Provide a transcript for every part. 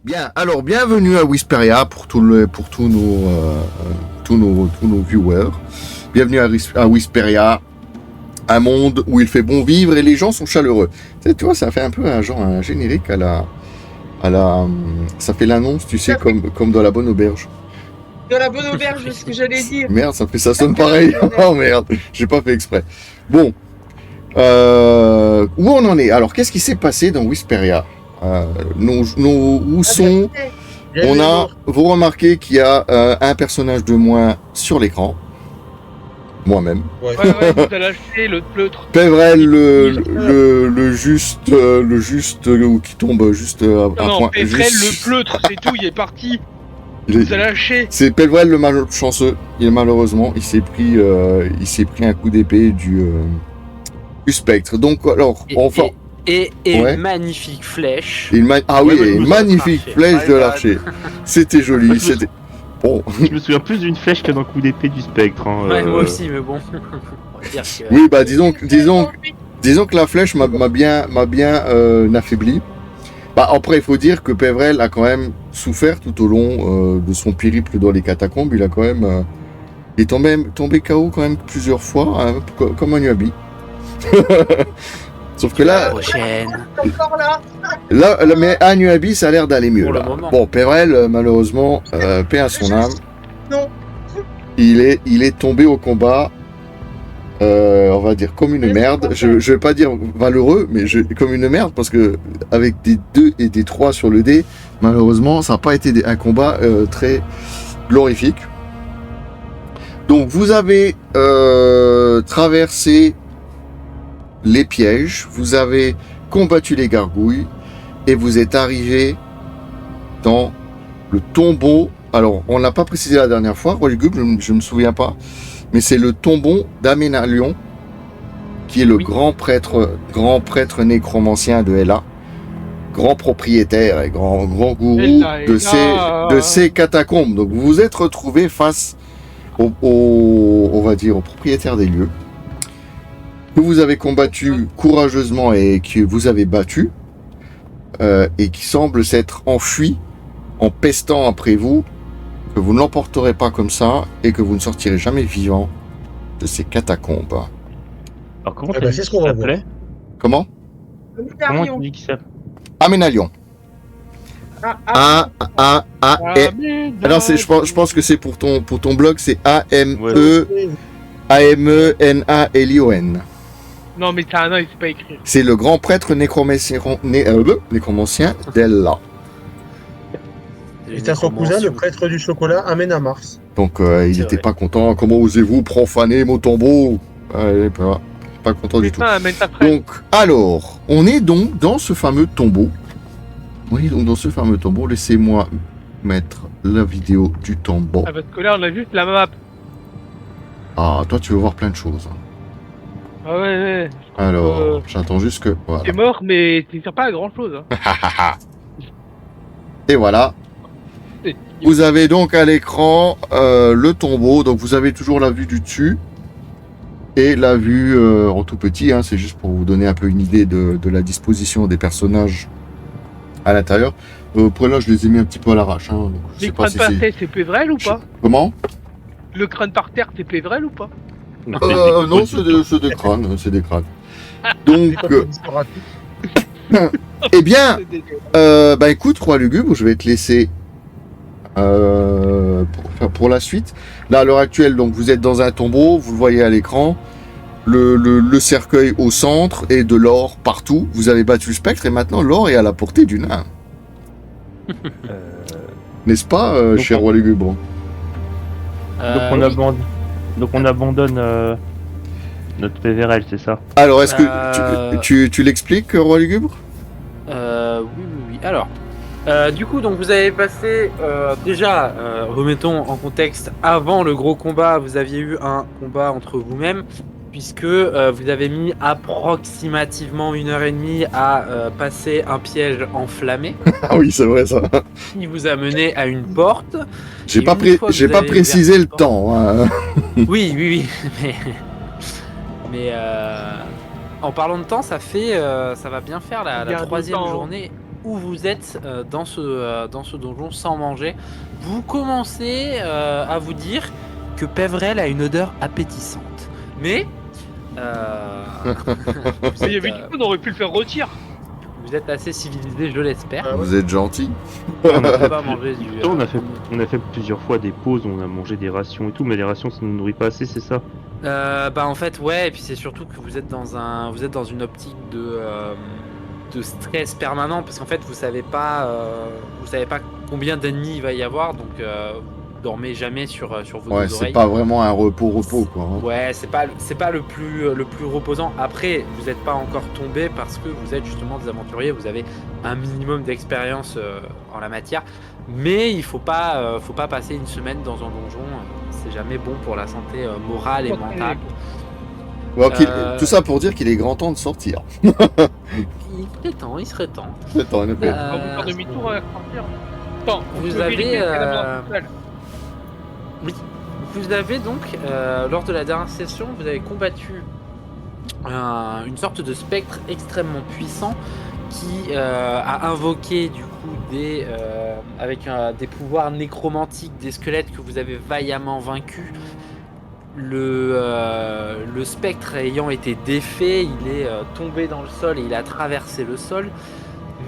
Bien, alors bienvenue à Whisperia pour tous nos viewers. Bienvenue à Whisperia, un monde où il fait bon vivre et les gens sont chaleureux. Tu vois, ça fait un peu un générique à la, ça fait l'annonce, tu sais, comme dans La Bonne Auberge. Dans La Bonne Auberge, c'est ce que j'allais dire. Merde, ça sonne pareil. Oh merde, j'ai pas fait exprès. Bon, où on en est? Alors, qu'est-ce qui s'est passé dans Whisperia? Où sont... Vous remarquez qu'il y a un personnage de moins sur l'écran. Moi-même. Ouais, t'as lâché le pleutre. Pévrel, le juste qui tombe juste à point. Pévrel, le pleutre, c'est tout, il est parti. Il a lâché. C'est Pévrel le malchanceux. Malheureusement, il s'est pris un coup d'épée du spectre. Donc, alors, enfin. Et une magnifique flèche. Une magnifique flèche de l'archer. C'était joli. C'était. Bon. Je me souviens plus d'une flèche que d'un coup d'épée du spectre. Hein, ouais, moi aussi, mais bon. Oui, bah disons que la flèche m'a bien affaibli. Bah après, il faut dire que Pévrel a quand même souffert tout au long de son périple dans les catacombes. Il a quand même, il est tombé KO quand même plusieurs fois, hein, comme un Nuabi. Sauf que là, mais à Nuabi, ça a l'air d'aller mieux. Là. Bon, Pévrel, malheureusement, paix à son âme. Non. Il est tombé au combat, on va dire comme une merde. Je vais pas dire valeureux, mais comme une merde, parce que avec des 2 et des 3 sur le dé, malheureusement, ça n'a pas été un combat très glorifique. Donc, vous avez traversé les pièges, vous avez combattu les gargouilles et vous êtes arrivé dans le tombeau. Alors, on l'a pas précisé la dernière fois, Rolgub, je me souviens pas, mais c'est le tombeau d'Aménalion, qui est le grand prêtre nécromancien de Hela, grand propriétaire et grand gourou Ella, de ces catacombes. Donc vous vous êtes retrouvé face on va dire, au propriétaire des lieux, que vous avez combattu courageusement et que vous avez battu, et qui semble s'être enfui en pestant après vous, que vous ne l'emporterez pas comme ça et que vous ne sortirez jamais vivant de ces catacombes. Alors comment Eh t'as ben, dit c'est ce qu'il qu'on va s'appelait? Comment? Comment tu dis qu'il s'appelle? Aménalion. Alors je pense que c'est pour ton blog, c'est Amenaelion. Non, mais t'as un an, il sait pas écrire. C'est le grand prêtre nécromancien d'Ella. Et t'as son cousin, le prêtre du chocolat, Amena Mars. Donc il n'était pas content. Comment osez-vous profaner mon tombeau? Il pas content du tout. Putain, amène ta frère. Donc, alors, on est donc dans ce fameux tombeau. Oui, donc dans ce fameux tombeau, laissez-moi mettre la vidéo du tombeau. Ah, parce que là, on a juste la map. Ah, toi, tu veux voir plein de choses. Ah ouais. Alors, j'attends juste que... Voilà. T'es mort, mais t'es sûr pas à grand chose. Hein. Et voilà. Vous avez donc à l'écran le tombeau. Donc, vous avez toujours la vue du dessus. Et la vue en tout petit. Hein, c'est juste pour vous donner un peu une idée de la disposition des personnages à l'intérieur. Pour là, je les ai mis un petit peu à l'arrache. Hein, donc je Les sais pas crânes par terre, c'est Pévrel ou pas? Comment? Le crâne par terre, c'est Pévrel ou pas? Non, c'est des crânes. C'est des crânes. Donc, eh bien, bah écoute, Roi Lugubre, je vais te laisser pour la suite. Là, à l'heure actuelle, donc vous êtes dans un tombeau, vous le voyez à l'écran. Le cercueil au centre et de l'or partout. Vous avez battu le spectre et maintenant l'or est à la portée du nain. N'est-ce pas, cher Roi Lugubre? Donc on abandonne notre PVRL, c'est ça? Alors, est-ce que tu l'expliques, Roi Lugubre? Oui. Alors, du coup, donc vous avez passé déjà, remettons en contexte, avant le gros combat, vous aviez eu un combat entre vous-même, puisque vous avez mis approximativement 1h30 à passer un piège enflammé. Ah oui, c'est vrai ça. Qui vous a mené à une porte. J'ai pas précisé le temps. Hein. Oui, mais en parlant de temps, ça va bien faire la troisième journée où vous êtes dans ce donjon sans manger. Vous commencez à vous dire que Pévrel a une odeur appétissante. Mais Il y avait du coup, on aurait pu le faire rôtir. Vous êtes assez civilisé, je l'espère. Vous êtes gentil. On n'a pas mangé du. On a fait plusieurs fois des pauses, on a mangé des rations et tout, mais les rations ça ne nous nourrit pas assez, c'est ça? En fait ouais, et puis c'est surtout que vous êtes dans une optique de stress permanent, parce qu'en fait vous savez pas combien d'ennemis il va y avoir, donc vous dormez jamais sur vos deux oreilles. C'est pas vraiment un repos quoi. Hein. Ouais, c'est pas le plus reposant. Après, vous n'êtes pas encore tombé parce que vous êtes justement des aventuriers, vous avez un minimum d'expérience en la matière, mais il faut pas passer une semaine dans un donjon, c'est jamais bon pour la santé morale et mentale. Bon, tout ça pour dire qu'il est grand temps de sortir. Il serait temps. C'est temps, en effet. On va vous faire demi-tour à sortir. Attends, Vous avez donc, lors de la dernière session, vous avez combattu une sorte de spectre extrêmement puissant qui a invoqué du coup avec des pouvoirs nécromantiques des squelettes que vous avez vaillamment vaincus. Le spectre ayant été défait, il est tombé dans le sol et il a traversé le sol.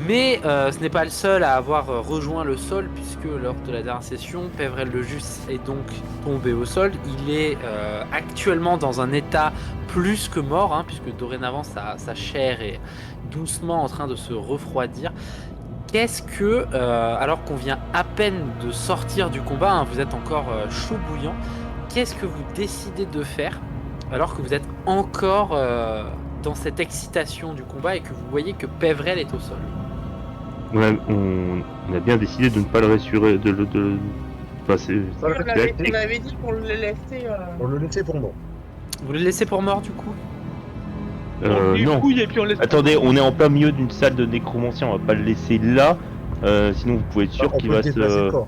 Mais ce n'est pas le seul à avoir rejoint le sol, puisque lors de la dernière session, Pévrel le Juste est donc tombé au sol. Il est actuellement dans un état plus que mort, hein, puisque dorénavant sa chair est doucement en train de se refroidir. Qu'est-ce que, alors qu'on vient à peine de sortir du combat, hein, vous êtes encore chaud bouillant, qu'est-ce que vous décidez de faire alors que vous êtes encore dans cette excitation du combat et que vous voyez que Pévrel est au sol? On a bien décidé de ne pas le rassurer, passer. On avait dit qu'on le laissait. On le laissait pour moi. Vous le laissez pour mort du coup? On Non. dépouille et puis on laisse. Attendez, on est en plein milieu d'une salle de nécromancien, on va pas le laisser là. Sinon vous pouvez être sûr On qu'il peut va se déplacer le se... corps.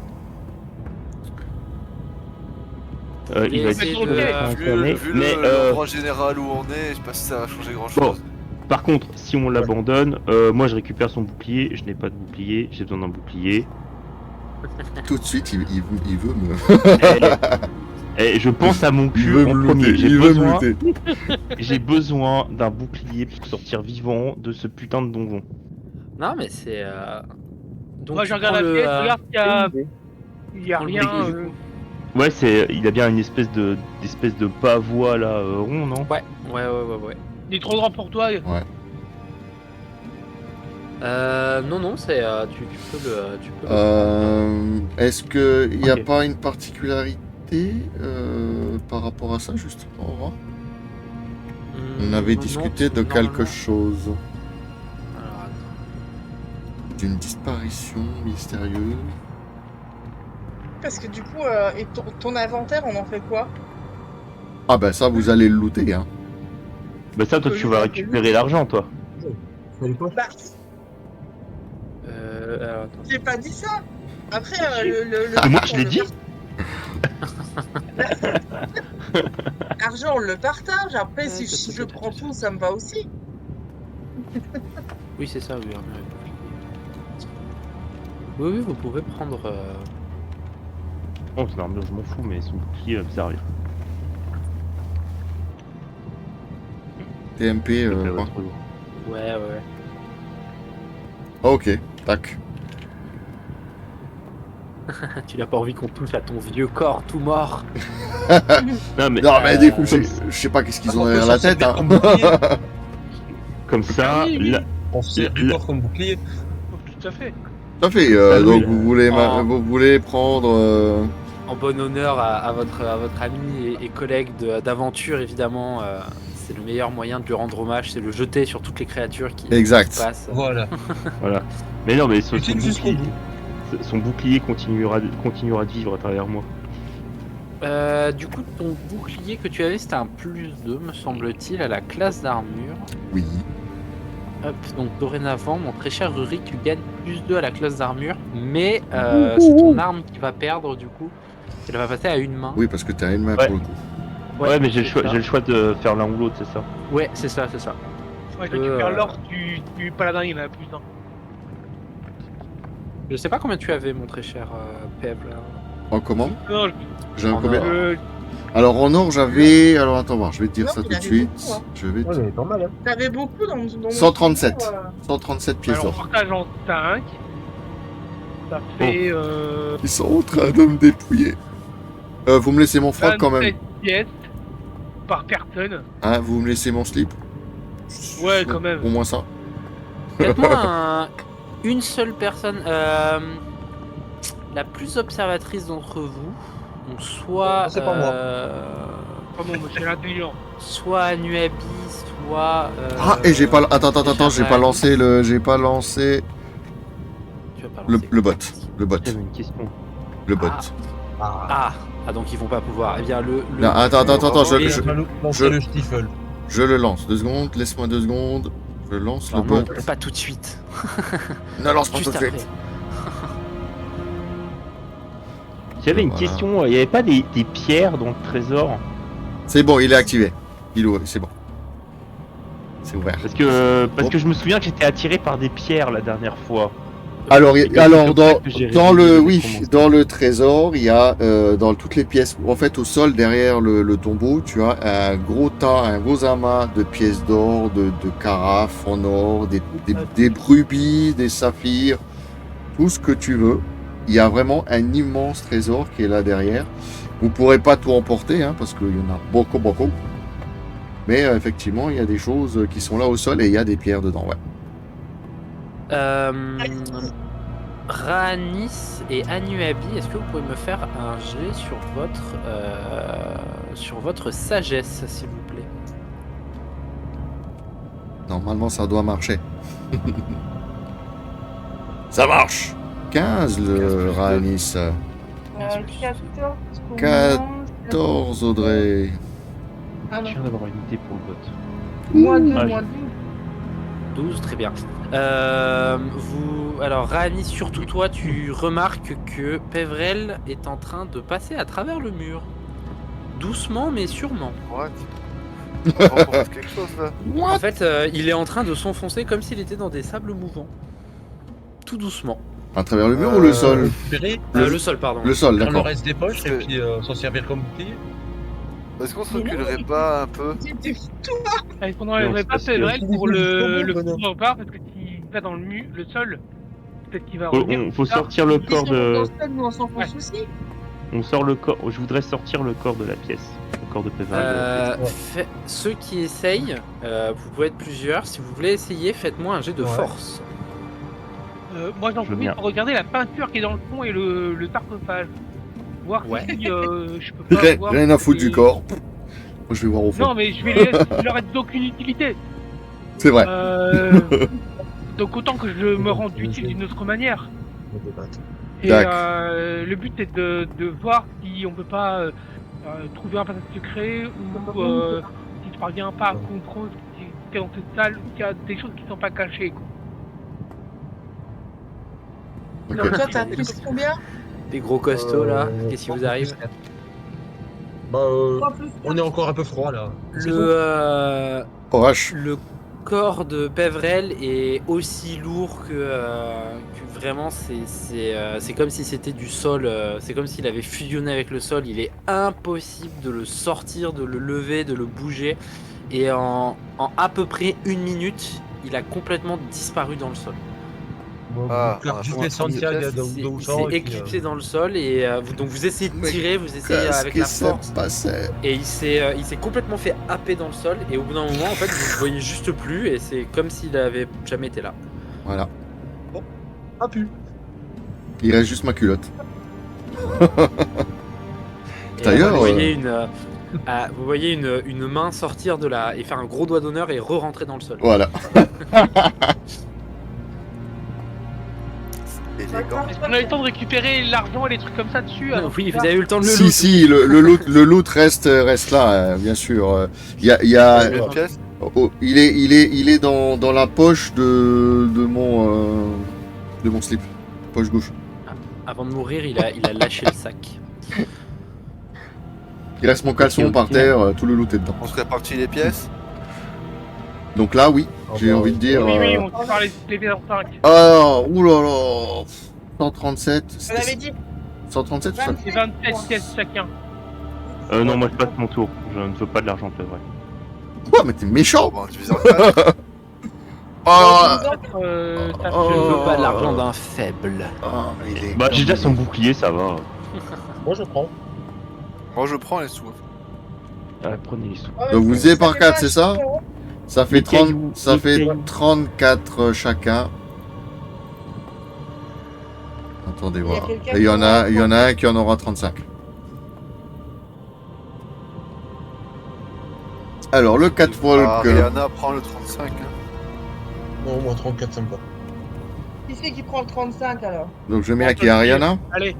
il va être Essayer de- enfermé. Vu Mais l'endroit général où on est, je sais pas si ça va changer grand chose. par contre, si on l'abandonne, moi je récupère son bouclier, je n'ai pas de bouclier, j'ai besoin d'un bouclier. Tout de suite, il veut me. Et je pense à mon Il cul veut en me premier. looter. Il veut me looter. J'ai besoin d'un bouclier pour sortir vivant de ce putain de donjon. Non, mais c'est. Donc, Moi, tu je regarde prends la le, pièce, regarde il y a prends le rien. bouclier, du coup. Ouais, il a bien une espèce de pavois là rond, non? Ouais. Il est trop grand pour toi. Non, c'est. Tu peux le. Tu peux le... Est-ce qu'il n'y a Ok. pas une particularité par rapport à ça, justement? On avait Non, discuté de normalement- quelque chose. Alors, attends. D'une disparition mystérieuse. Parce que du coup, et ton inventaire, on en fait quoi? Ah ben ça, vous allez le looter, hein. Bah ça, toi tu vas récupérer l'argent, toi. Fallait pas. Bah, Alors, attends. j'ai pas dit ça. Après, Ah, moi je l'ai dit. L'argent, on le partage. Après, Ouais, si c'est je tout, prends tout. tout, ça me va aussi. Oui, c'est ça, oui. Oui, vous pouvez prendre. Oh, c'est normal, je m'en fous, mais son bouclier va me servir. TMP, Donc, quoi. trop lourd. Ouais. Ok, tac. Tu n'as pas envie qu'on touche à ton vieux corps tout mort. Non, mais Non, mais du coup, comme- je sais pas qu'est-ce qu'ils ont On peut derrière la s'en tête, servir hein. comme bouclier. comme ça, Oui, oui. là, On se sert du corps comme bouclier. Tout à fait. Tout à fait, Ah oui, donc là. vous voulez prendre... En bon honneur à votre ami et collègue d'aventure, évidemment. C'est le meilleur moyen de lui rendre hommage, c'est le jeter sur toutes les créatures qui Exact. qui passent. Voilà. voilà. Mais non, mais son Utile jusqu'au bouclier, bout. son bouclier continuera de vivre à travers moi. Du coup, ton bouclier que tu avais, c'était un +2, me semble-t-il, à la classe d'armure. Oui. Hop, donc dorénavant, mon très cher Rurik, tu gagnes +2 à la classe d'armure, mais c'est ton arme qui va perdre du coup. Elle va passer à une main. Oui, parce que t'as une main Ouais. pour le coup. Ouais, mais j'ai c'est ça. le choix de faire l'un ou l'autre, c'est ça. Ouais, c'est ça. Ouais, je récupère Euh, l'or du paladin, il y en a plus d'un. Je sais pas combien tu avais, mon très cher Pev, là. En comment? Non, J'ai un En combien? or. Alors en or, j'avais... Alors attends, voir, je vais te dire Non, ça il tout de avait suite. beaucoup, hein. Je vais te... Ouais, mais pas mal, hein. T'avais beaucoup dans mon 137. 137 pièces alors on d'or. partage en 5. Ça fait Ils sont en train de me dépouiller. Vous me laissez mon froc quand même. 27 pièces par personne. Hein, vous me laissez mon slip? Ouais, quand même. Au moins ça. Faites-moi une seule personne, la plus observatrice d'entre vous, donc soit, C'est pas moi. Pardon, monsieur l'intelligent. soit Anuabi, soit. Ah, et j'ai pas... Attends, j'ai pas lancé le... J'ai pas lancé Tu vas pas le lancer. bot. J'avais une question. Le bot. Ah. Ah, donc ils vont pas pouvoir. Eh bien, le. Non, attends, Et je- on va lancer je- le stifle. Je le lance. 2 secondes, laisse-moi 2 secondes. Je lance Non, le non, bot. pas tout de suite. Ne lance pas tout Juste de après. suite. J'avais une Voilà. question, il n'y avait pas des pierres dans le trésor? C'est bon, il est activé. Il ouvre, c'est bon. C'est ouvert. Parce que je me souviens que j'étais attiré par des pierres la dernière fois. Alors, Et alors c'est comme ça que j'ai dans réalisé le le oui, commencement. dans le trésor, il y a dans toutes les pièces. En fait, au sol derrière le tombeau, tu as un gros amas de pièces d'or, de carafes en or, des rubis, des saphirs, tout ce que tu veux. Il y a vraiment un immense trésor qui est là derrière. Vous pourrez pas tout emporter, hein, parce qu'il y en a beaucoup. Mais effectivement, il y a des choses qui sont là au sol et il y a des pierres dedans. Ouais. Ranis et Anuabi, est-ce que vous pouvez me faire un jet sur votre sagesse, s'il vous plaît? Normalement, ça doit marcher. Ça marche. 15 le Ranis. 14 Audrey. Ah non. Je viens d'avoir une idée pour le bot. Moins 2, Ah, moins 12. 12, très bien. Alors, Rani, surtout toi, tu remarques que Pevrel est en train de passer à travers le mur. Doucement, mais sûrement. What? On propose quelque chose là. En fait, il est en train de s'enfoncer comme s'il était dans des sables mouvants. Tout doucement. À travers le mur ou le sol? Récupérer, Le sol, pardon. Le sol, prendre le d'accord. reste des poches et puis s'en servir comme bouclier. Est-ce qu'on se Mais non, reculerait mais- pas un peu? C'était tout. Est-ce qu'on n'enlèverait pas parce que- Pevrel pour le bonhomme. coup repart parce que s'il va dans le sol, peut-être qu'il va Faut, revenir. faut sortir le corps de. Nous, on s'enfonce aussi. On sort le corps. Je voudrais sortir le corps de la pièce. Le corps de Pévrel. Ceux qui essayent, vous pouvez être plusieurs. Si vous voulez essayer, faites-moi un jet de Ouais. force. Moi j'en Je veux profite bien. pour regarder la peinture qui est dans le fond et le sarcophage. Voir Ouais. si je peux pas Rien, voir rien à si- foutre du corps. Moi, je vais voir au fond. Non mais je vais les laisser, il leur être d'aucune utilité. C'est vrai. Donc autant que je me rende utile d'une autre manière. On va débattre. Et D'accord. le but est de voir si on peut pas trouver un passage secret ou si tu parviens pas à comprendre ce qui est dans cette salle ou qu'il y a des choses qui sont pas cachées. Quoi. Ok. Donc toi, t'as plus combien? Des gros costauds là, Euh, qu'est-ce qui vous arrive? Bah, 3 plus on est encore un peu froid là. Orage. Le corps de Pevrel est aussi lourd que vraiment c'est comme si c'était du sol, c'est comme s'il avait fusionné avec le sol. Il est impossible de le sortir, de le lever, de le bouger. Et en à peu près 1 minute, il a complètement disparu dans le sol. Ah, Juste ouais. les Santiago C'est d'où éclipsé dans le sol et donc vous essayez de tirer, vous essayez Qu'est-ce avec qui la s'est force. passé? Et il s'est complètement fait happer dans le sol et au bout d'un moment en fait vous le voyez juste plus et c'est comme s'il avait jamais été là. Voilà. Ah pu. Il reste juste ma culotte. Et D'ailleurs, vous voyez vous voyez une main sortir de la et faire un gros doigt d'honneur et re-rentrer dans le sol. Voilà. Élégant. Est-ce qu'on a eu le temps de récupérer l'argent et les trucs comme ça dessus avant Oui, que vous avez eu le temps de le Si, loot. si, le loot reste là, bien sûr. Il y a, Une pièce? il est dans la poche de mon slip. Poche gauche. Avant de mourir, il a lâché le sac. Il reste mon caleçon Ok. par terre, tout le loot est dedans. On se répartit les pièces? Donc là, oui, Ah j'ai bah, envie de dire. Oui, oui, on se parle les pièces en 5. Ah, oulala 137. On avait dit 137 ou ça? C'est 27 pièces chacun. Non, moi je passe mon tour. Je ne veux pas de l'argent, Pévrel. Quoi, mais t'es méchant! Bon, divise en 4. Ah, Ça Oh. Je ne veux pas de l'argent d'un faible. ah, il est. Bah, j'ai déjà son bouclier, ça va. Moi je prends. Moi je prends les sous. Prenez les sous. Donc vous êtes par 4, c'est ça? Ça fait Les 30, cailloux, ça les fait cailloux. 34 chacun. Attendez Il y a voir. quelqu'un Et il y en qui a, aura il y en a un qui en aura 35. Alors le 4 folk. Rihanna prend le 35. Hein. Non, moi 34 ça me va. Qui c'est qui prend le 35 alors? Donc je mets à qui? À Ariana? Allez,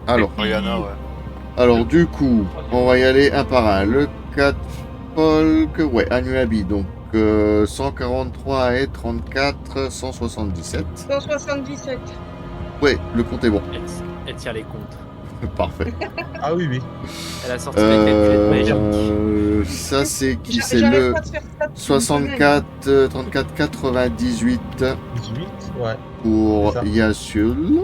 Alors, Rihanna, ouais. alors du coup, on va y aller un par un. Le 4 folk, ouais, Anuabi. Donc 143 et 34, 177. 177. Ouais, le compte est bon. Elle tire les comptes. Parfait. Ah oui, oui. Elle a sorti la calculette magique. Ça c'est qui? C'est J'arrête le pas de faire ça depuis une 64, 34, 98 18, ouais. pour C'est ça. Yasul.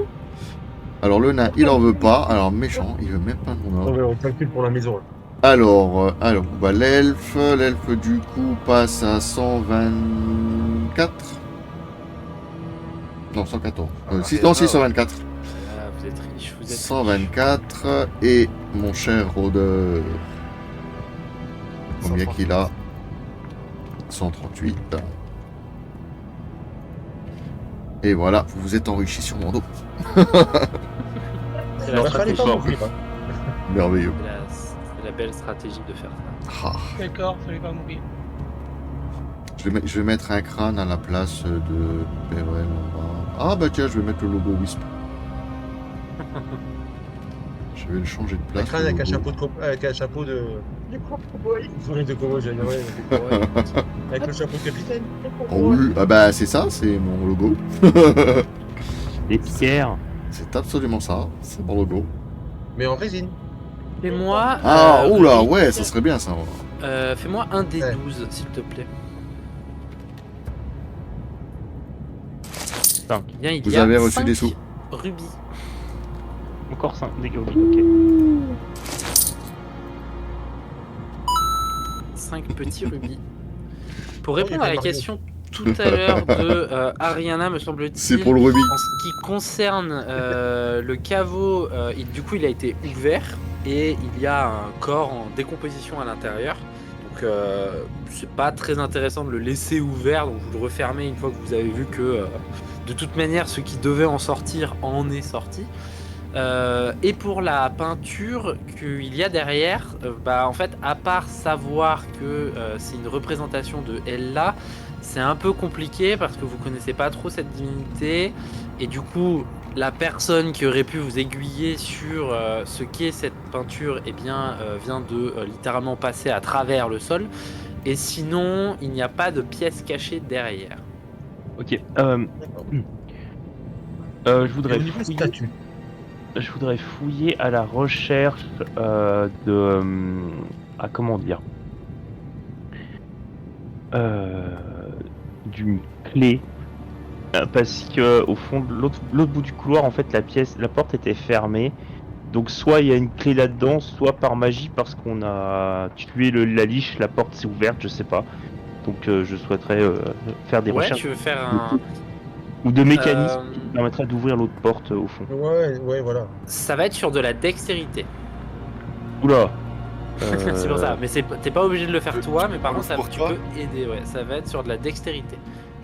Alors le nain, il en veut pas. Alors méchant, il veut même pas mon On ordre. va on calcule pour la maison. Là. Alors bah, l'elfe du coup passe à 124. Non, 114. Si, non, si, 124. Ah, vous êtes riche, vous êtes riche. 124 et mon cher rôdeur. Combien qu'il a? 138. Et voilà, vous vous êtes enrichi sur mon dos. C'est Il la, aurait fallu pas fort. mourir. Hein. Merveilleux. c'est la belle stratégie de faire ça. Ah, d'accord, fallait pas mourir. je vais mettre un crâne à la place de Pévrel en bas. Ah bah tiens, je vais mettre le logo Wisp. Je vais le changer de La place. crâne le avec un logo. chapeau de avec un chapeau de. Du coup, oui. De cowboy, j'allais dire, ouais, de cowboy. Avec le chapeau de capitaine. Oh oui, ah bah c'est ça, c'est mon logo. Des pierres. C'est absolument ça, c'est mon logo. Mais en résine. Fais-moi. Ah, oula, Rurik, ouais, ça serait bien ça. Fais-moi un des Ouais. 12, s'il te plaît. Cinq. Eh bien, il Vous y a avez reçu 5 des sous. rubis. Encore 5 des rubis, ok. 5 petits rubis. Pour Oh, il y répondre a à la pas question tout à l'heure de Ariana, me semble-t-il. C'est pour le rubis. En ce qui concerne le caveau, du coup, il a été ouvert et il y a un corps en décomposition à l'intérieur. Donc, c'est pas très intéressant de le laisser ouvert. Donc, vous le refermez une fois que vous avez vu que, de toute manière, ce qui devait en sortir en est sorti. Et pour la peinture qu'il y a derrière, en fait, à part savoir que c'est une représentation de Ella, c'est un peu compliqué parce que vous connaissez pas trop cette divinité et du coup la personne qui aurait pu vous aiguiller sur ce qu'est cette peinture vient de littéralement passer à travers le sol et sinon il n'y a pas de pièce cachée derrière. Ok. Je Et voudrais au niveau fouiller. statut. Je voudrais fouiller à la recherche comment dire d'une clé. Parce que au fond de l'autre bout du couloir, en fait, la porte était fermée. Donc soit il y a une clé là-dedans, soit par magie parce qu'on a tué la liche, la porte s'est ouverte, je sais pas. Donc je souhaiterais faire des Ouais, recherches tu veux faire un... ou de mécanismes Euh, qui permettraient d'ouvrir l'autre porte au fond. Ouais, ouais, voilà. Ça va être sur de la dextérité. Oula. C'est pour ça, mais t'es pas obligé de le faire toi, mais par contre pour tu toi. peux aider, ouais. Ça va être sur de la dextérité.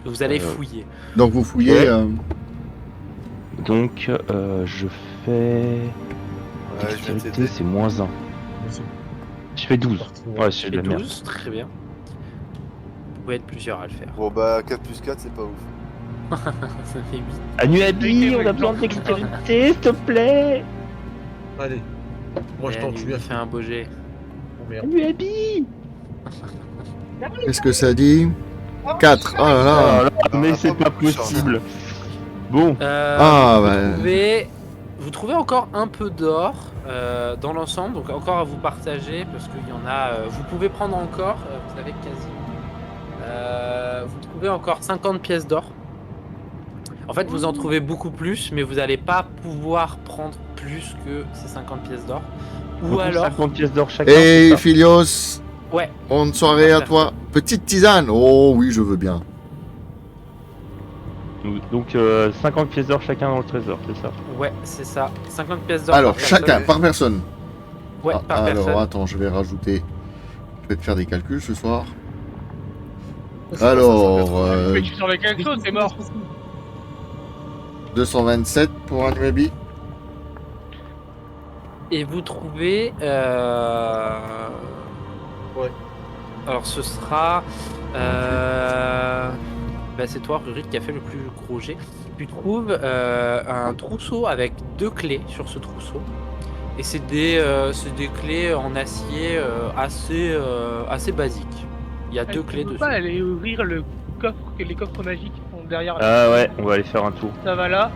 Vous allez fouiller. Donc vous fouillez. Ouais. Donc je fais. Ouais, je viens Dextérité, t'aider. c'est moins 1. Je fais 12. Ouais, c'est de Et la merde. 12, très bien. Vous pouvez être plusieurs à le faire. Bon bah 4 plus 4 c'est pas ouf. Ça fait 8. Anuabi, on a besoin de dextérité, s'il te plaît. Allez. Moi, je tente, je lui ai fait fait un beau jet. Oh, merde. Anuabi. Qu'est-ce que ça dit 4. Oh là là. Ah là, on mais a c'est pas pas beaucoup de chance. possible. Bon, Ah, vous, ouais. vous trouvez encore un peu d'or dans l'ensemble, donc encore à vous partager parce qu'il y en a. Vous pouvez prendre encore, vous avez quasi. Vous trouvez encore 50 pièces d'or. En fait, vous en trouvez beaucoup plus, mais vous n'allez pas pouvoir prendre plus que ces 50 pièces d'or. on Ou trouve alors, 50 pièces d'or chacun. Hey c'est ça Philios, ouais, bonne soirée à toi. Petite tisane. Oh oui, je veux bien. Donc 50 pièces d'or chacun dans le trésor, c'est ça. ouais, c'est ça. 50 pièces d'or. Alors, par chacun, personne. par personne. Ouais, Ah, par alors, personne. attends, je vais rajouter. Je vais te faire des calculs ce soir. C'est pas Alors, Mais tu sors avec quelque chose, c'est mort. 227 pour un Nuebi. Et vous trouvez. Ouais. Alors ce sera. C'est toi, Rurik, qui a fait le plus gros jet. Tu trouves un trousseau avec 2 clés sur ce trousseau. Et c'est des clés en acier assez basiques. Il y a 2 clés Tu peux dessus. pas aller ouvrir les coffres magiques qui sont derrière. Ah ouais, on va aller faire un tour. Ça va là.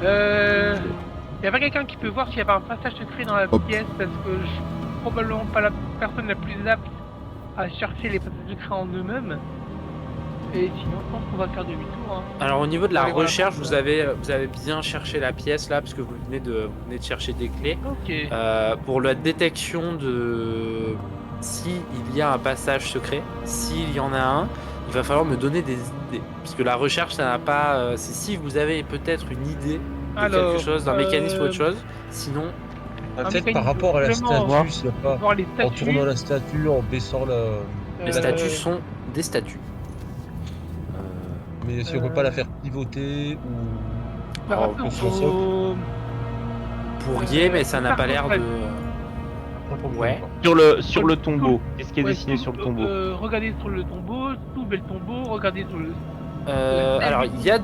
Y a pas quelqu'un qui peut voir s'il y avait un passage secret dans la Hop. pièce parce que je suis probablement pas la personne la plus apte à chercher les passages secrets en eux-mêmes. Et sinon, je pense qu'on va faire demi-tour. Hein. Alors au niveau de la Allez, voilà. recherche, vous avez bien cherché la pièce là, parce que vous venez de chercher des clés. Ok. Pour la détection de s'il y a un passage secret, s'il y en a un, il va falloir me donner des idées. Parce que la recherche, ça n'a pas... c'est si vous avez peut-être une idée de Alors, quelque chose, d'un mécanisme ou autre chose. Sinon, Ah, Un peut-être mécanisme par rapport à la vraiment, statue, s'il y a pas. voir les En statues. tournant la statue, en baissant la. les statues sont des statues. Mais si on peut pas la faire pivoter ou. Par Alors, rapport que son socle. au... Pourriez, mais ça n'a pas l'air de... Ouais. Sur le tombeau, qu'est-ce qui est Ouais, dessiné sur le tombeau regardez sur le tombeau, soulevez le tombeau, regardez sur le... Alors, il y a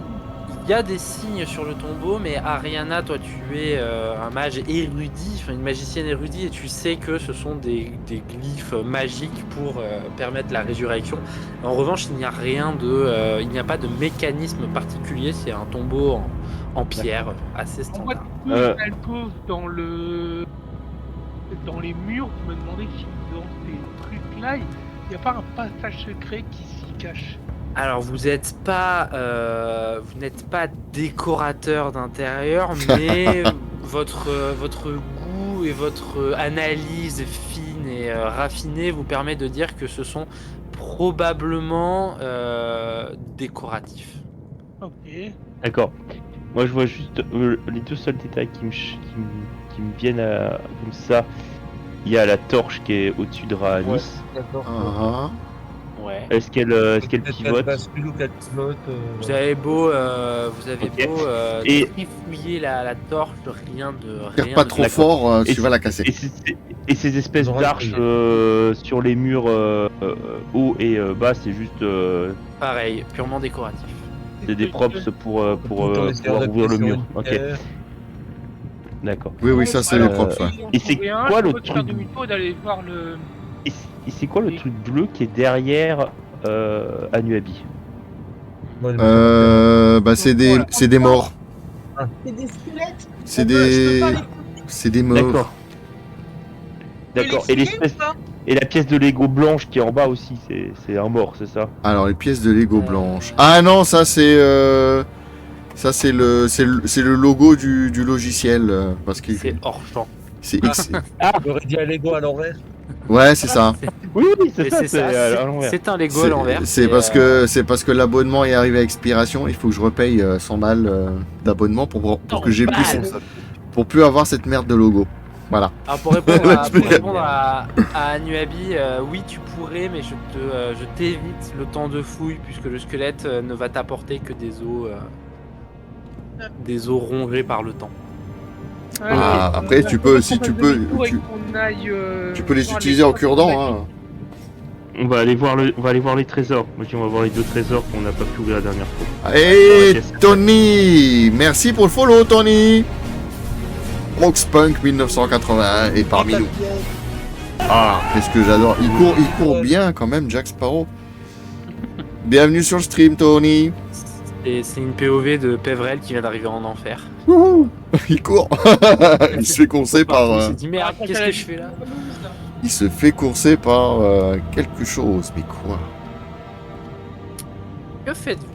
il y a des signes sur le tombeau, mais Ariana, toi tu es un mage érudit, enfin une magicienne érudite, et tu sais que ce sont des glyphes magiques pour permettre la résurrection. En revanche, il n'y a rien il n'y a pas de mécanisme particulier, c'est un tombeau en pierre assez On voit standard. toute alcôve dans les murs. Je me demandais si dans ces trucs-là, il n'y a pas un passage secret qui s'y cache. Alors vous n'êtes pas décorateur d'intérieur, mais votre goût et votre analyse fine et raffinée vous permet de dire que ce sont probablement décoratifs. Ok. D'accord. Moi, je vois juste les deux seuls détails qui me viennent comme ça. Il y a la torche qui est au-dessus de Raanis. D'accord. Ah, Ouais. Est-ce qu'elle pivote? Bascule ou qu'elle pivote. Vous avez beau Ok. et... Et- trifouiller la torche, rien de tire rien pas de trop D'accord. fort, Et tu vas la casser. Et ces espèces Ils auraient d'arches sur les murs haut et bas, c'est juste pareil, purement décoratif. c'est des props pour Tout en essayant pouvoir ouvrir le d'appuyer mur. sur une Ok, pierre. d'accord. Oui, oui, ça c'est les Alors, props. Ouais. Et c'est Rien, quoi je le peux te faire truc demi-tour et d'aller voir le. Et c'est quoi le truc bleu qui est derrière Anuabi? Moi, Bah c'est des morts. C'est des squelettes. C'est Je peux des pas les- c'est des morts. D'accord. D'accord. Et les l'espèce expliquer ou pas et la pièce de Lego blanche qui est en bas aussi, c'est un mort, c'est ça? Alors les pièces de Lego blanches. Ah non, ça c'est le logo du logiciel parce qu'il C'est hors champ. c'est X. J'aurais dit à Lego à l'envers. Ouais, c'est ça. Oui, c'est Mais ça. c'est ça, à l'envers. c'est un Lego à l'envers. C'est parce que l'abonnement est arrivé à expiration, il faut que je repaye 100 balles d'abonnement pour que j'ai plus pour plus avoir cette merde de logo. Voilà. Alors pour répondre Explique. à Anuabi, oui tu pourrais, mais je t'évite le temps de fouille puisque le squelette ne va t'apporter que des os rongés par le temps. Ah, après, tu peux, si tu peux, tu peux les utiliser en cure-dent. Hein. On va aller voir les trésors. Moi, je dis, on va voir les deux trésors qu'on n'a pas pu ouvrir la dernière fois. Hey Tony, merci pour le follow Tony. Roxpunk 1981 est parmi nous. Ah, qu'est-ce que j'adore. Il court bien quand même, Jack Sparrow. Bienvenue sur le stream, Tony. Et c'est une POV de Pevrel qui vient d'arriver en enfer. Wouhou. Il court. Il se fait courser Il par. s'est dit merde, qu'est-ce que je fais là? Il se fait courser par quelque chose. Mais quoi? Que faites-vous?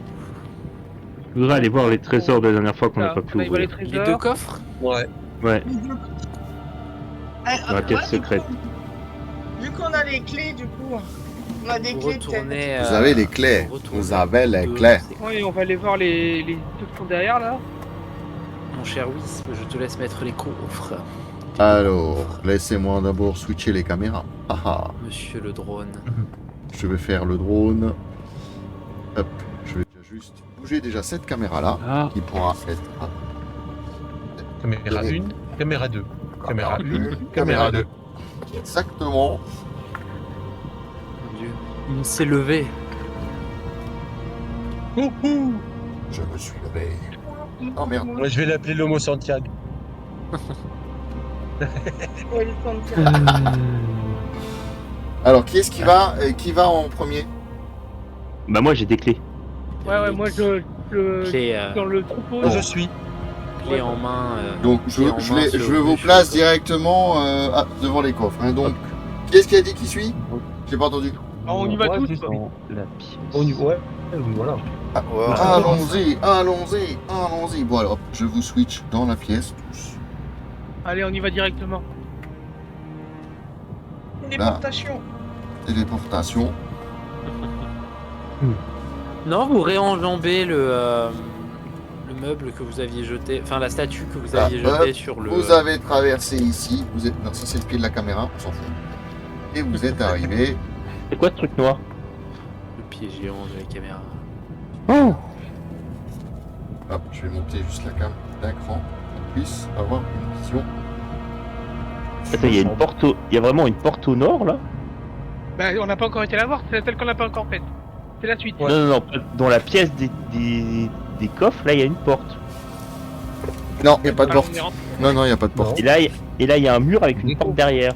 Je voudrais aller voir les trésors de la dernière fois qu'on n'a pas pu On va les ouvrir. Les deux trésors. coffres? Ouais. Ouais, Ah, dans la quête secrète. Vu qu'on a les clés, du coup, on a des Vous clés peut-être. retournez. Vous avez les clés. retournez Vous avez les deux, clés. c'est- Oui, on va aller voir les deux qui sont derrière là. Mon cher Wisp, je te laisse mettre les coffres. Alors, laissez-moi d'abord switcher les caméras. Ah ah. Monsieur le drone. Je vais faire le drone. Hop, je vais juste bouger déjà cette caméra là Ah, qui pourra être Caméra 1, caméra 2. Caméra 1, caméra 2. Exactement. Mon Dieu. Il s'est levé. Je me suis levé. Oh merde. Moi, je vais l'appeler l'Homo Santiago. Ouais, le Santiago. Alors qui est-ce qui va en premier? bah moi j'ai des clés. Ouais, moi je Clé, dans le troupeau. Moi, je suis. clé en main. Donc je vous place directement devant les coffres. Hein. Donc qui est-ce qui a dit qui suit? J'ai pas entendu. Ah, on y va Ouais, tous. c'est ça. quoi. Dans la pièce. Ouais, voilà. Ouais, Allons-y. Bon alors, je vous switch dans la pièce tous. Allez, on y va directement. Téléportation. Téléportation. Non, vous réenjambez le meuble que vous aviez jeté, enfin la statue que vous aviez jetée sur le. Vous avez traversé ici. Vous êtes. Non, ça c'est le pied de la caméra, on s'en fout. Et vous êtes arrivé. C'est quoi ce truc noir? Le pied géant de la caméra. Hop, je vais monter juste la cam d'un cran pour qu'on puisse avoir une vision. Attends, il y a une porte il y a vraiment une porte au nord là? Bah, on n'a pas encore été la voir, c'est celle qu'on n'a pas encore faite. C'est la suite. Ouais. Non, pas dans la pièce des coffres, là il y a une porte. Non, il n'y a pas de porte. Non, non, il n'y a pas de porte. Et là il y a un mur avec une porte derrière.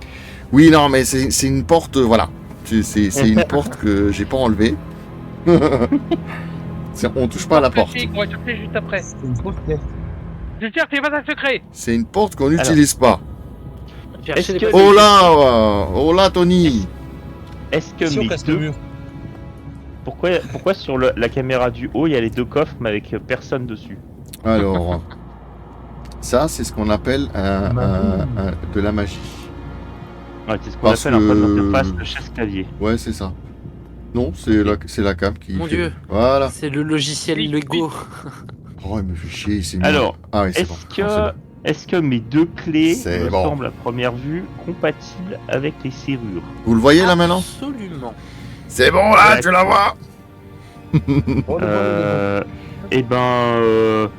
Oui, non, mais c'est une porte, voilà. C'est une porte que j'ai pas enlevée. On touche pas à la porte. On va chercher juste après. C'est une grosse pièce. Je cherche les passages secrets. C'est une porte qu'on n'utilise pas. Cherchez les que- passages. Oh là, Tony. Est-ce que Si on mes casse le deux... mur. Pourquoi sur la caméra du haut il y a les deux coffres mais avec personne dessus? Alors, ça, c'est ce qu'on appelle de la magie. Ouais, c'est ce qu'on Parce appelle un code que- d'interface de chasse-clavier. Ouais, c'est ça. Non, c'est la cam qui. Mon fait- Dieu. Voilà. C'est le logiciel Lego. Oh, il me fait chier, c'est nul. Alors, Ah oui, c'est Est-ce bon. que, Ah, est-ce que mes deux clés C'est me bon. semblent à première vue compatibles avec les serrures? c'est bon. Vous le voyez là maintenant? Absolument. C'est bon là, Ouais. tu la vois? Eh ben,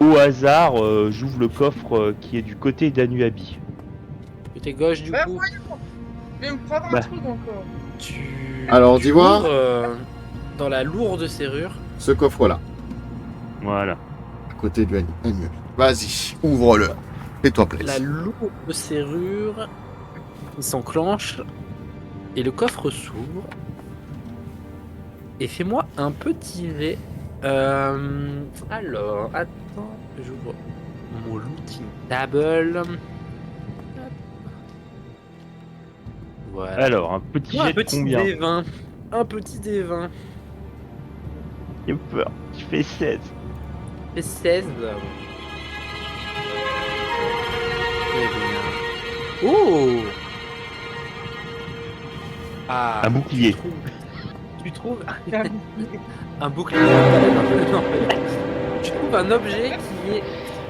au hasard, j'ouvre le coffre qui est du côté d'Anuabi. Côté gauche du Bah coup. voyons. Je vais me prendre Bah. un truc encore. Alors, tu dis voir. ouvres, dans la lourde serrure. Ce coffre-là, Voilà. à côté du Agneau. Vas-y, ouvre-le. Fais-toi La plaisir. lourde serrure s'enclenche et le coffre s'ouvre. Et fais-moi un petit jet. Alors, attends, j'ouvre mon looting table. Hop. Voilà. Alors, un petit Un jet de petit combien? D20. Un petit D20. J'ai peur. Je fais 16. Fait 16. Eh bien. Oh! Ah, Un bouclier. tu trouves un bouclier. Non, tu trouves un objet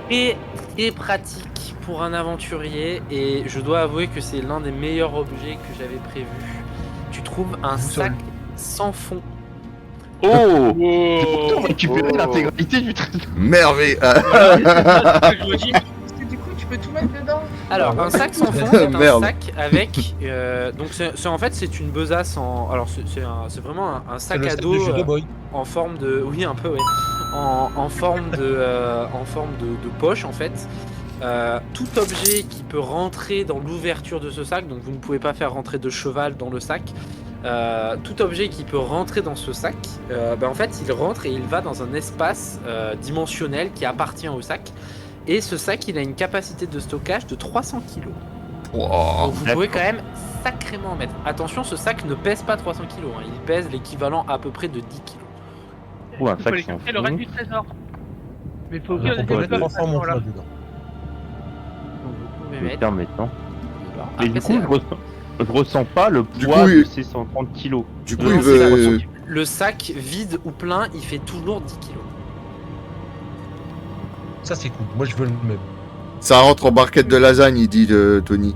qui est très pratique pour un aventurier et je dois avouer que c'est l'un des meilleurs objets que j'avais prévu. Tu trouves un sac sans fond. Oh! Oh. Récupérer Oh. l'intégralité du trésor. Merveille. Je me dis, Parce que du coup, tu peux tout mettre dedans. Alors, un sac sans fond, c'est un Merde. sac avec. Donc, en fait, c'est une besace en. Alors, c'est vraiment un C'est sac le à sac dos de jeu de boy. en forme de. Oui, un peu, ouais. En forme de poche, en fait. Tout objet qui peut rentrer dans l'ouverture de ce sac, donc vous ne pouvez pas faire rentrer de cheval dans le sac. Tout objet qui peut rentrer dans ce sac, en fait, il rentre et il va dans un espace dimensionnel qui appartient au sac. Et ce sac, il a une capacité de stockage de 300 kg. Wow. Donc vous pouvez quand même sacrément en mettre. Attention, ce sac ne pèse pas 300 kg. Il pèse l'équivalent à peu près de 10 kg. Ou un il faut sac aller sans chercher le reste fond. du trésor. Mais il faut On ouvrir peut les mettre enveloppes. 300 Voilà. montres dedans. Donc vous pouvez Je vais mettre. faire maintenant. Alors, Mais après, du coup, je ressens pas le Du poids coup, de il- ces 130 kilos. Du coup, Non, il c'est ça, veut. le sac vide ou plein, il fait toujours 10 kg. Ça, c'est cool. Moi, je veux le même. Ça rentre en barquette de lasagne, il dit Tony.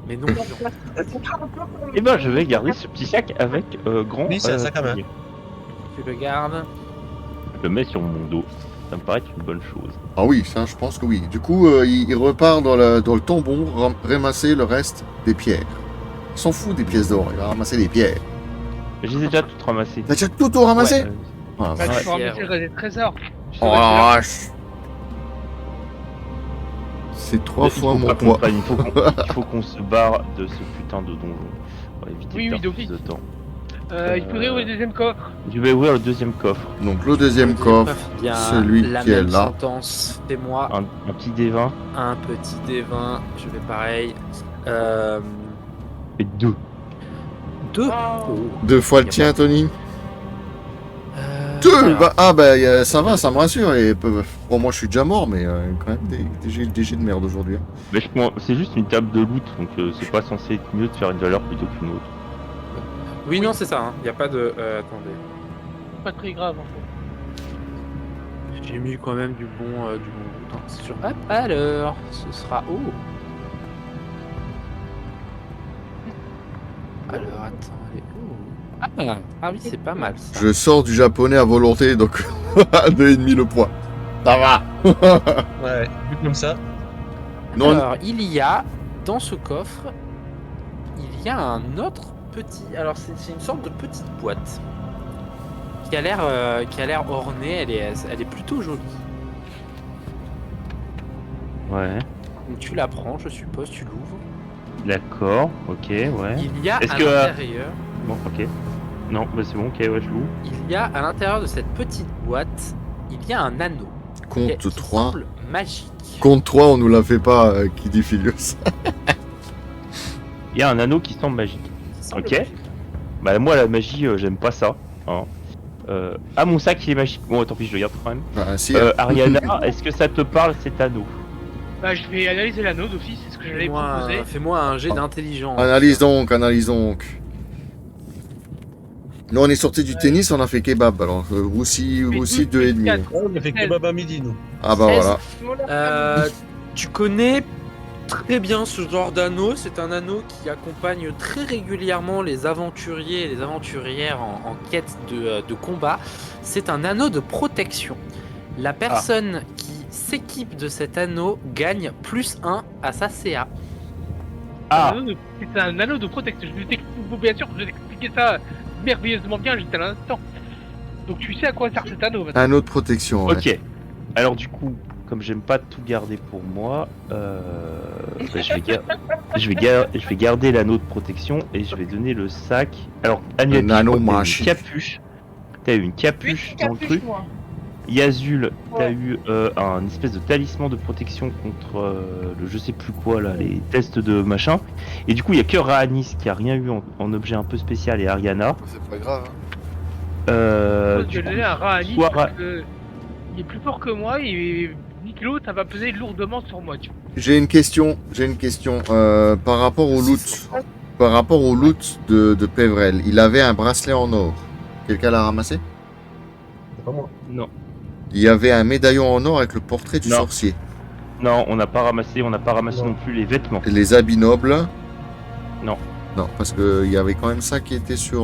Mais non, Eh ben, je vais garder ce petit sac avec grand. Oui, c'est un sac à main. collier. tu le gardes. Je le mets sur mon dos. Ça me paraît être une bonne chose. Ah oui, ça, je pense que oui. Du coup, il repart dans le tombeau, ramasser le reste des pierres. Il s'en fout des pièces d'or, il va ramasser des pierres. Je les ai déjà toutes ramassées. T'as déjà tout ramassé? Ouais, Ah, Bah, vache. tu peux ramasser le reste des trésors. Oh la vache. C'est trois il fois faut mon pas qu'on poids. prenne, il faut qu'on se barre de ce putain de donjon. Pour éviter Oui, de oui, perdre d'office. plus de temps. Il faudrait ouvrir le deuxième coffre. Je vais ouvrir le deuxième coffre. Donc le deuxième coffre, Bien, celui la qui est même là. sentence. Fais-moi Un petit D20 un petit D20. Je vais pareil. et 2. 2. Deux fois le tien, Tony. Deux bah, ah bah ça va, ça me rassure. Et, bon, moi je suis déjà mort, mais quand même des jets de merde aujourd'hui. Hein. Mais c'est juste une table de loot, donc c'est pas censé être mieux de faire une valeur plutôt qu'une autre. Oui, non, c'est ça. Il n'y a pas de. Attendez. Pas très grave en fait. J'ai mis quand même du bon loot, hein, c'est sûr. Hop, alors, ce sera. Oh. Alors, attendez. Oh. Ah oui, c'est pas mal ça. Je sors du japonais à volonté, donc à 2,5 le poids. Ça va. Ouais, vu comme ça. Non. Alors, il y a dans ce coffre, il y a un autre petit. Alors, c'est une sorte de petite boîte. qui a l'air ornée, elle est plutôt jolie. Ouais. Donc tu la prends, je suppose, tu l'ouvres. D'accord, ok, ouais. Il y a Est-ce à que, l'intérieur, Bon, ok. Non, bah c'est bon, ok, ouais, je l'ouvre. il y a à l'intérieur de cette petite boîte, il y a un anneau qui Compte 3. semble magique. Compte 3, on nous la fait pas, qui dit Filius. Il y a un anneau qui semble magique. Ça semble Ok. magique. Bah moi la magie, j'aime pas ça. Hein. Ah mon sac il est magique. Bon tant pis je le garde quand même. Ah, si, Ariana, est-ce que ça te parle cet anneau? Bah, je vais analyser l'anneau d'office, c'est ce que j'allais proposer. Fais-moi un jet d'intelligence. Analyse donc, analyse donc. Nous, on est sorti du tennis, on a fait kebab. Alors, aussi 2,5. Ouais, on a fait kebab à midi, nous. Ah bah 16. voilà. Tu connais très bien ce genre d'anneau. C'est un anneau qui accompagne très régulièrement les aventuriers et les aventurières en quête de combat. C'est un anneau de protection. La personne qui s'équipe de cet anneau gagne +1 à sa CA. Ah C'est un anneau de protection. Bien sûr, je vais t'expliquer ça merveilleusement bien juste à l'instant. Donc tu sais à quoi sert cet anneau maintenant. Un autre protection. Ouais. ok. Alors du coup, comme j'aime pas tout garder pour moi, bah, je vais garder l'anneau de protection et je vais donner le sac. Alors Agnès, Un anneau t'as eu une magique. capuche. T'as eu une capuche dans le truc. moi. Yazul, t'as Ouais. eu un espèce de talisman de protection contre le je sais plus quoi là, les tests de machin. Et du coup, il y a que Raanis qui a rien eu en objet un peu spécial et Ariana. C'est pas grave. Hein. Je Du vais coup, donner un rat à Nick soit parce que il est plus fort que moi et Nicklo, ça va peser lourdement sur moi. Tu vois. J'ai une question. Par rapport au loot. Par rapport au loot de Pévrel, il avait un bracelet en or. Quelqu'un l'a ramassé? C'est pas moi. non, Il y avait un médaillon en or avec le portrait du Non. sorcier. non, on n'a pas ramassé Non. non plus les vêtements. Et les habits nobles. Non. Non, parce qu'il y avait quand même ça qui était sur.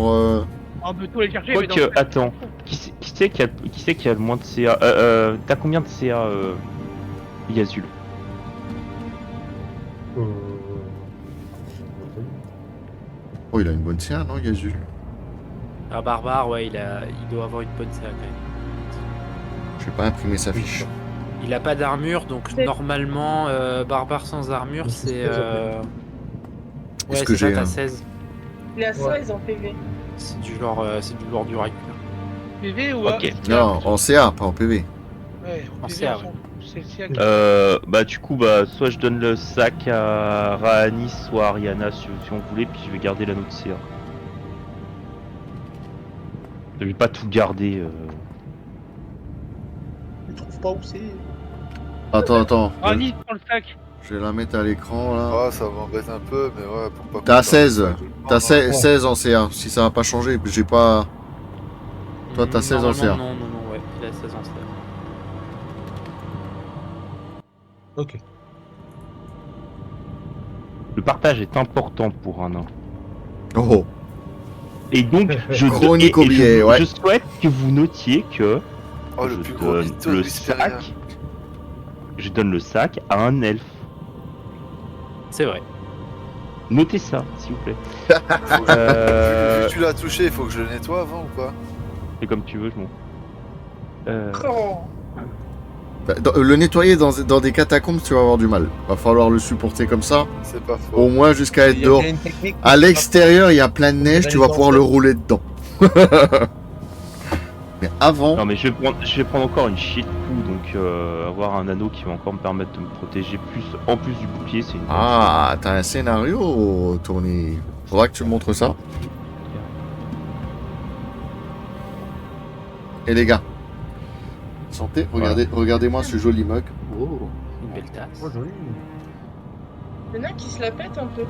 On peut tout aller chercher. mais Quoique, dans- attends, qui c'est qui a le moins de CA? T'as combien de CA, Yazul? Oh, il a une bonne CA, non, Yazul? Un barbare, ouais, il doit avoir une bonne CA quand même. Je vais pas imprimer sa fiche. Il a pas d'armure, donc C'est- normalement, barbare sans armure, Oui, c'est. c'est ce que Est-ce Ouais, que c'est ça, j'ai t'as un- 16. Il a 16 en PV. C'est du genre du recul. PV ou Ok. Non, en CA, pas en PV. Ouais, En PV, CA, on s'en- c'est le CA qui- Bah du coup, bah soit je donne le sac à Raanis, soit à Ariana si on voulait, puis je vais garder l'anneau de CA. Je vais pas tout garder. Tu trouves pas où c'est? Attends. Ah, Nick, prends le sac. Je vais la mettre à l'écran là. Ah, ça m'embête un peu, mais ouais, pourquoi pas. T'as 16. T'as Non, 16 en CA. Si ça va pas changer, j'ai pas. Toi, t'as 16 en CA. Non, ouais, il a 16 en CA. Ok. Le partage est important pour un nain. Oh, Et donc, Chronique au billet, je, ouais. je souhaite que vous notiez que Oh, le je plus gros donne mytho de le Whisperia. sac. Je donne le sac à un elfe. C'est vrai. Notez ça, s'il vous plaît. Faut que- Euh, Vu que tu l'as touché, il faut que je le nettoie avant ou pas? C'est comme tu veux, je m'en. Oh. bah, le nettoyer dans des catacombes, tu vas avoir du mal. Va falloir le supporter comme ça. C'est pas faux. Au moins jusqu'à être Il y a dehors. bien une technique. À l'extérieur, il y a plein de neige, tu vas pouvoir le rouler dedans. Mais avant, Non mais je vais prendre encore une shit coup, donc avoir un anneau qui va encore me permettre de me protéger plus, en plus du bouclier, c'est une... ah, t'as un scénario tourné. Faudra que tu me montres ça. Et les gars, santé. Regardez-moi ce joli mug. Oh, une belle tasse. Oh, joli. Il y en a qui se la pètent un peu.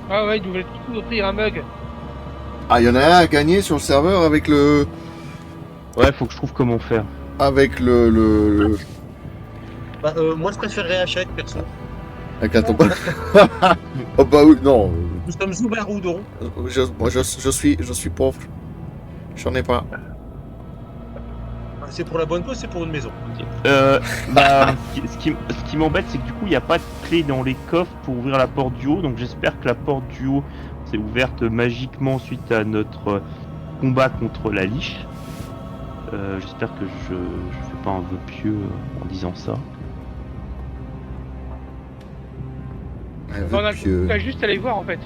Ah ouais, il devait tout offrir un mug. Ah, il y en a un à gagner sur le serveur avec le, Ouais, faut que je trouve comment faire. avec le Bah, moi, je préférerais Hachette, perso. avec la tombe. Oh bah oui, non. Nous sommes ouverts ou non. Je suis pauvre. J'en ai pas. C'est pour la bonne cause, c'est pour une maison. Bah, ce qui m'embête, c'est que du coup, il n'y a pas de clé dans les coffres pour ouvrir la porte du haut, donc j'espère que la porte du haut s'est ouverte magiquement suite à notre combat contre la liche. J'espère que je fais pas un vœu pieux en disant ça. On a juste à aller voir en fait.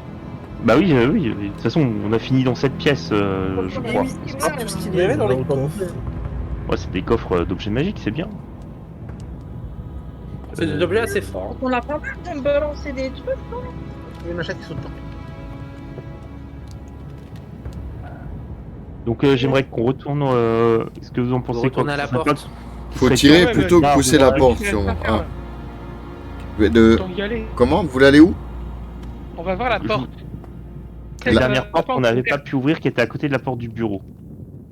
Bah oui, oui. De toute façon, on a fini dans cette pièce, je crois. C'est tout ce qu'il y avait dans les coffres. Ouais, c'est des coffres d'objets magiques, c'est bien. C'est des objets assez forts. On a pas mal de me balancer des trucs. Il y a une machette qui saute pas. Donc j'aimerais qu'on retourne. Est-ce que vous en pensez Retourner à la porte. Faut tirer Ouais, plutôt mais- que pousser la porte, Qu'est-ce sûrement. qu'on va faire, Mais de... Autant y aller. Comment? Vous voulez aller où? On va voir la porte. La La dernière porte qu'on n'avait pas ouverte. pu ouvrir qui était à côté de la porte du bureau.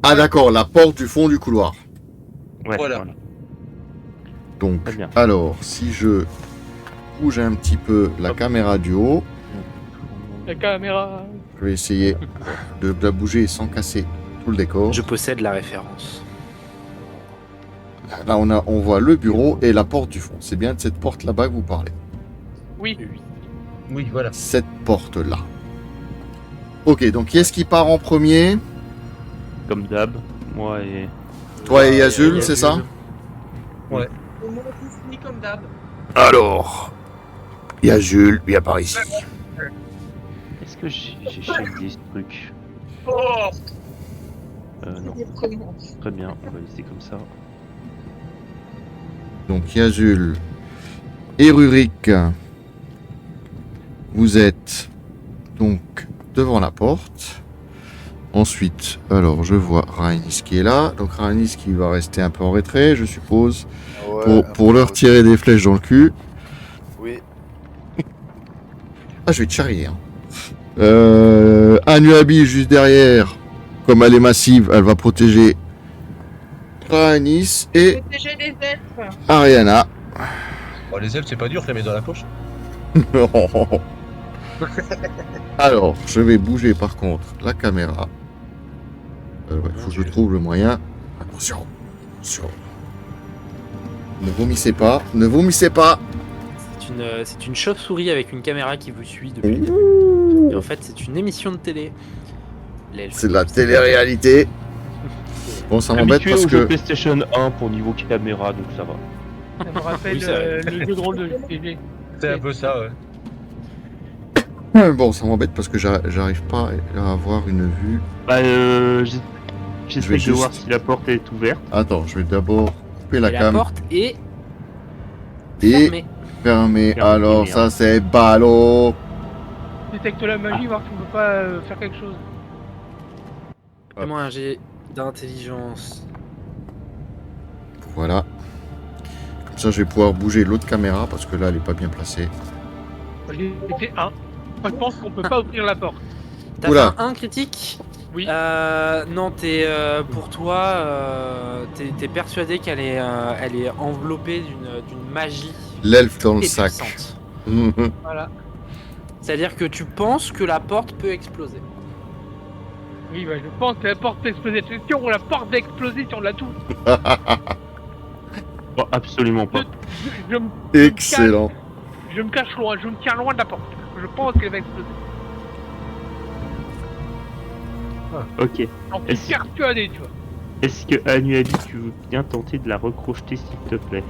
Ah d'accord, la porte du fond du couloir. Ouais, Voilà. Donc, Très bien. alors, si je bouge un petit peu la caméra du haut, La caméra. je vais essayer de la bouger sans casser tout le décor. Je possède la référence. Là, on voit le bureau et la porte du fond. C'est bien de cette porte là-bas que vous parlez. Oui. Oui, voilà. Cette porte-là. Ok, donc qui est-ce qui part en premier? Comme d'hab, moi et. Toi et Yazul, c'est ça? Au moins, on finit comme d'hab. Alors, Yazul, viens par ici. Est-ce que j'ai checké des trucs Oh, Non, c'est vraiment. très bien, on va laisser comme ça. Donc Yazul et Rurik, vous êtes donc devant la porte. Ensuite, alors je vois Rainis qui est là. Donc Rainis qui va rester un peu en retrait, je suppose, Ouais, pour leur tirer des flèches dans le cul. Oui. Ah, je vais te charrier. Hein. Anuabi juste derrière. Comme elle est massive, elle va protéger Rainis et Protéger les êtres. Ariana. Oh, les elfes, c'est pas dur, je les mets dans la poche. Alors, je vais bouger par contre la caméra. Ouais, faut que je trouve le moyen. Attention, attention. Ne vomissez pas, ne vomissez pas. C'est une chauve-souris avec une caméra qui vous suit depuis le début. Ouh, Et en fait, c'est une émission de télé. L'elfe. c'est de la télé-réalité. Bon, ça m'embête Habitué parce au jeu que PlayStation 1 pour niveau caméra, donc ça va. Ça me rappelle Oui, c'est vrai. le jeu de rôle de JPG. C'est un peu ça, ouais. bon, ça m'embête parce que j'arrive pas à avoir une vue. Bah, Je vais j'essaie de juste- voir si la porte est ouverte. Attends, je vais d'abord couper la Et la cam porte est et fermée. fermer. Fermée, Alors merde. ça c'est ballot. Détecte la magie, voir si on peut pas faire quelque chose. Fais-moi un jet d'intelligence. Voilà. Comme ça, je vais pouvoir bouger l'autre caméra parce que là, elle est pas bien placée. J'ai fait 1. Moi, je pense qu'on peut pas ouvrir la porte. T'as Oula. fait un critique. Oui. Non, pour toi, t'es persuadé qu'elle est, elle est enveloppée d'une magie L'elfe dans le très sac. puissante. Voilà. C'est-à-dire que tu penses que la porte peut exploser. Oui, bah, je pense que la porte peut exploser. Attention, la porte va exploser si on la touche. Oh, absolument pas. Je me Excellent. Je me cache loin, je me tiens loin de la porte. Je pense qu'elle va exploser. Ok. J'en suis Est-ce- persuadé, tu vois. Est-ce que Anuabi, tu veux bien tenter de la recrocheter s'il te plaît?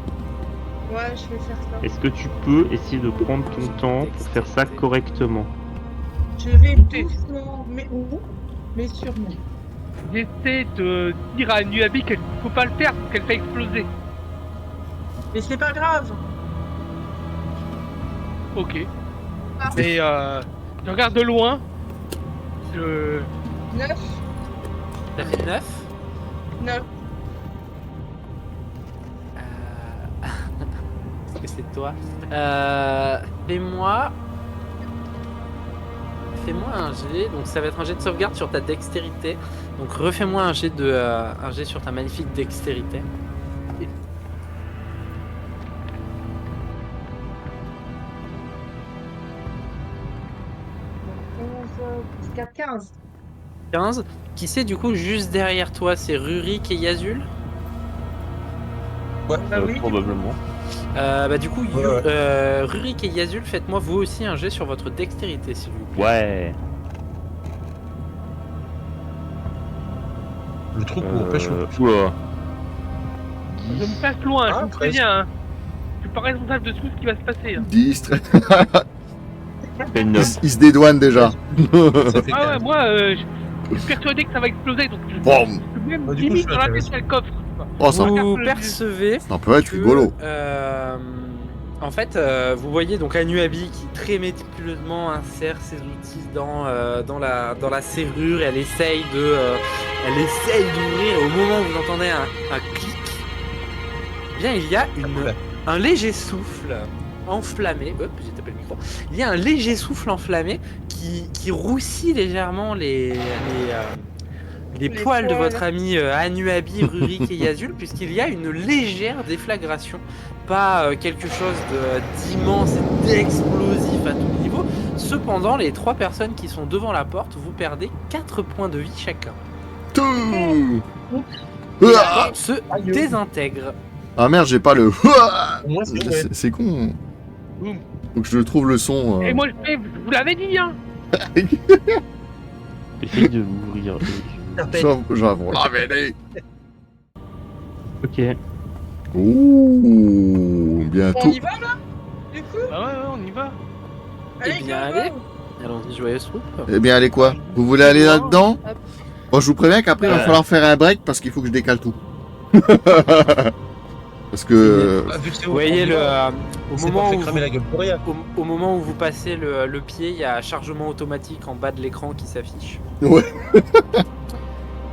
Ouais, je vais faire ça. Est-ce que tu peux essayer de prendre ton temps pour faire ça correctement? Je vais doucement, mais où? Mais sûrement. J'essaie de dire à Nuabi qu'il faut pas le faire parce qu'elle fait exploser. Mais c'est pas grave. Ok. Ah. Mais je regarde de loin. Je... 9, T'as fait 9. 9. Est-ce que c'est toi Fais-moi un jet. Donc ça va être un jet de sauvegarde sur ta dextérité. Donc refais-moi un jet sur ta magnifique dextérité. 4, 15. 15. Qui c'est du coup juste derrière toi? C'est Rurik et Yazul. Ouais. Bah oui. Probablement. Du coup, Ouais. Rurik et Yazul, faites-moi vous aussi un jet sur votre dextérité, s'il vous plaît. Ouais. Le trou où on pêche. Oula. Je me passe loin, Ah, je me préviens. Hein. Je suis pas responsable de tout ce qui va se passer. Hein. 10, Fait 9. il se dédouane déjà. Ça fait Ah ouais, 15. moi, je suis persuadé que ça va exploser, donc je Boum. peux même Bah, du coup, limite je suis dans la tête intéressé. sur le coffre. tu vois. Oh, ça, Vous le- percevez ça peut être que, rigolo. en fait, vous voyez donc Anuabi qui très méticuleusement insère ses outils dans la serrure et elle essaye d'ouvrir. Au moment où vous entendez un clic, eh bien il y a un léger souffle enflammé. Hop, j'ai tapé le micro. Il y a un léger souffle enflammé qui roussit légèrement les poils de poils. votre ami Anuabi, Rurik et Yazul, puisqu'il y a une légère déflagration. Pas quelque chose d'immense et d'explosif à tout niveau. Cependant, les 3 personnes qui sont devant la porte, vous perdez 4 points de vie chacun. Tout. Et la Ah, porte se désintègre. Ah merde, j'ai pas le. Au moins, c'est vrai. C'est con. Boum. Faut que je trouve le son. Et moi, je vous l'avais dit, hein. Essaye de m'ouvrir. J'avoue. La mêlée. Ok. Ouh, On bientôt. y va là Du coup Ah ouais, on y va. Allez, Eh bien, go, go. allez. Allons-y, joyeuse troupe. Eh bien, allez quoi? Vous voulez aller là-dedans? Bon, je vous préviens qu'après, il va Ouais. falloir faire un break parce qu'il faut que je décale tout. Parce que. Ah, vu que c'est Vous voyez, au C'est moment pas fait où cramer la gueule pour rien. au moment où vous passez le pied, il y a un chargement automatique en bas de l'écran qui s'affiche.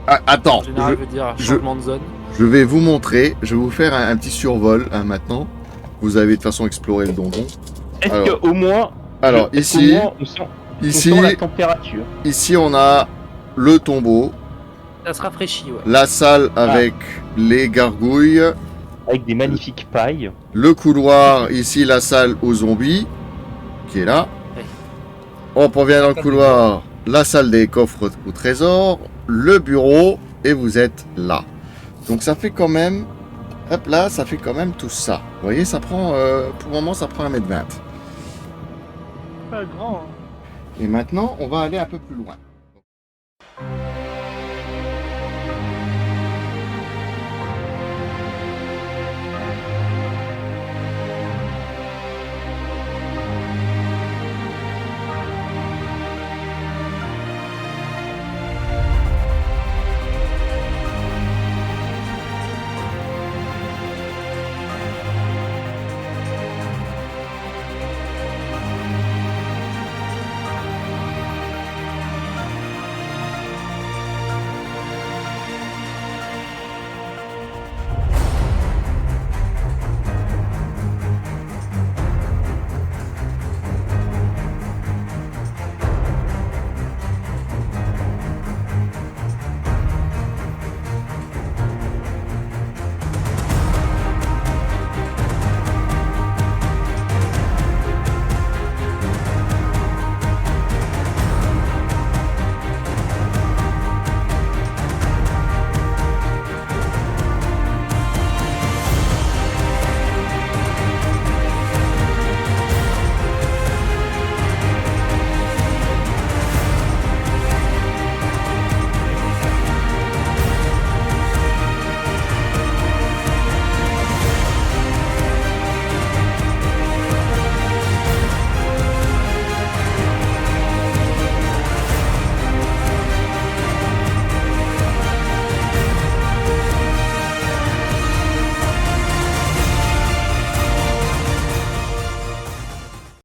Ah, attends, En général, veut dire je- changement de zone. je vais vous montrer. Je vais vous faire un petit survol maintenant. Vous avez de toute façon exploré le donjon. Est-ce Alors. qu'au moins. Alors, est-ce qu'au ici, moins, on ici, sent la température. ici, on a le tombeau, Ça se rafraîchit, ouais. la salle avec les gargouilles, Avec des magnifiques pailles. le couloir, ici, la salle aux zombies, qui est là. Ouais. Hop, on vient dans le couloir, la salle des coffres au trésor, le bureau, et vous êtes là. Donc ça fait quand même, hop là, ça fait quand même tout ça. Vous voyez, ça prend, pour le moment, ça prend 1m20. Pas grand. Hein. Et maintenant, on va aller un peu plus loin.